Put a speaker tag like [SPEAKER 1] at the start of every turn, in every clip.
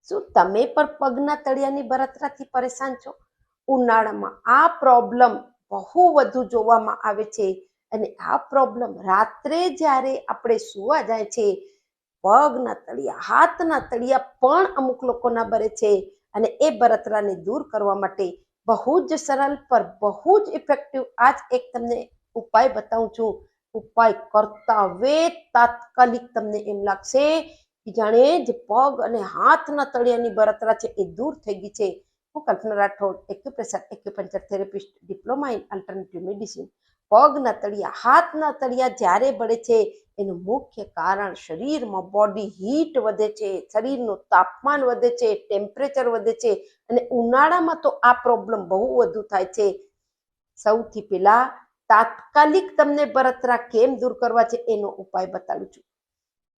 [SPEAKER 1] શું તમે પણ પગના તળિયાની બળતરાથી પરેશાન છો? ઉનાળામાં આ પ્રોબ્લેમ બહુ વધુ જોવામાં આવે છે અને આ પ્રોબ્લેમ રાત્રે જ્યારે આપણે સુવા જાય છે, પગના તળિયા, હાથના તળિયા પણ અમુક લોકોના બરે છે અને એ બળતરાને દૂર કરવા માટે બહુ જ સરળ પર બહુ જ ઇફેક્ટિવ આજ એક તમને ઉપાય બતાવું છું. ઉપાય કરતા વેત તાત્કાલિક તમને એમ લાગશે કે જાણે જ પગ અને હાથના તળિયાની બળતરા છે એ દૂર થઈ ગઈ છે. હું Kalpana Rathod, acupressure acupuncture therapist, diploma in alternative medicine. પગના તળિયા, હાથના તળિયા જ્યારે બળે છે એનું મુખ્ય કારણ શરીરમાં બોડી હીટ વધે છે, શરીરનું તાપમાન વધે છે, ટેમ્પરેચર વધે છે અને ઉનાળામાં તો આ પ્રોબ્લેમ બહુ વધુ થાય છે. સૌથી પહેલા તાત્કાલિક તમને બળતરા કેમ દૂર કરવા છે એનો ઉપાય બતાવું છું.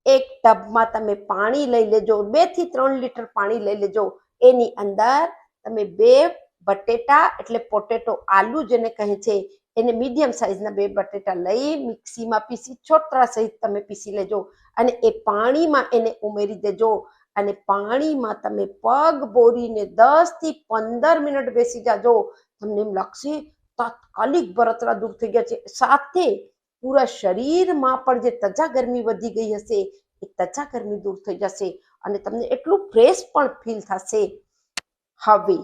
[SPEAKER 1] એક ટબમાં તમે પાણી લઈ લેજો, 2 થી 3 લીટર પાણી લઈ લેજો. એની અંદર તમે 2 બટેટા એટલે પોટેટો આલુ જેને કહે છે એને મીડિયમ સાઇઝના 2 બટેટા લઈ મિક્સીમાં પીસી છોતરા સહિત તમે પીસી લેજો અને એ પાણીમાં એને ઉમેરી દેજો અને પાણીમાં તમે પગ બોરીને 10 થી 15 મિનિટ બેસી જાજો. તમને એમ લાગશે તાત્કાલિક બળતરા દૂર થઈ ગયા છે. સાથે પૂરા શરીરમાં પણ જે તજા ગરમી વધી ગઈ હશે એ તજા ગરમી દૂર થઈ જશે અને તમને એટલું ફ્રેશ પણ ફીલ થશે. હવે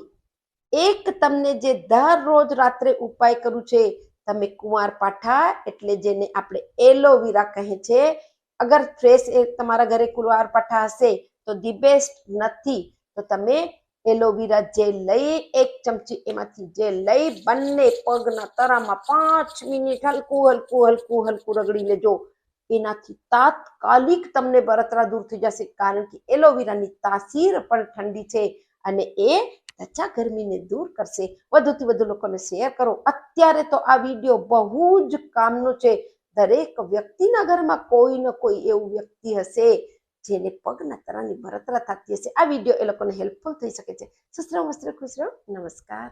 [SPEAKER 1] એક તમને જે દરરોજ રાત્રે ઉપાય કરું છે, તમે કુંવારપાઠા એટલે જેને આપણે એલોવેરા કહે છે, અગર ફ્રેશ તમારા ઘરે કુંવારપાઠા હશે તો ધી બેસ્ટ, નથી તો તમે એલોવેરા જેલ લઈ 1 ચમચી એમાંથી જેલ લઈ બંને પગના તરામાં 5 મિનિટ હલકું હલકું હલકું હલકું રગડી લેજો. એનાથી તાત્કાલિક તમને બળતરા દૂર થઈ જશે, કારણ કે એલોવેરાની તાસીર પણ ઠંડી છે અને એ ત્વચા ગરમીને દૂર કરશે. વધુથી વધુ લોકોને શેર કરો. અત્યારે તો આ વિડીયો બહુ જ કામનો છે. દરેક વ્યક્તિના ઘરમાં કોઈ ને કોઈ એવું વ્યક્તિ હશે જેને પગના તરાની બળતરા થતી હશે. આ વિડીયો એ લોકોને હેલ્પફુલ થઈ શકે છે. સુસ્ત રહો, મસ્ત રહો, ખુશ રહો. નમસ્કાર.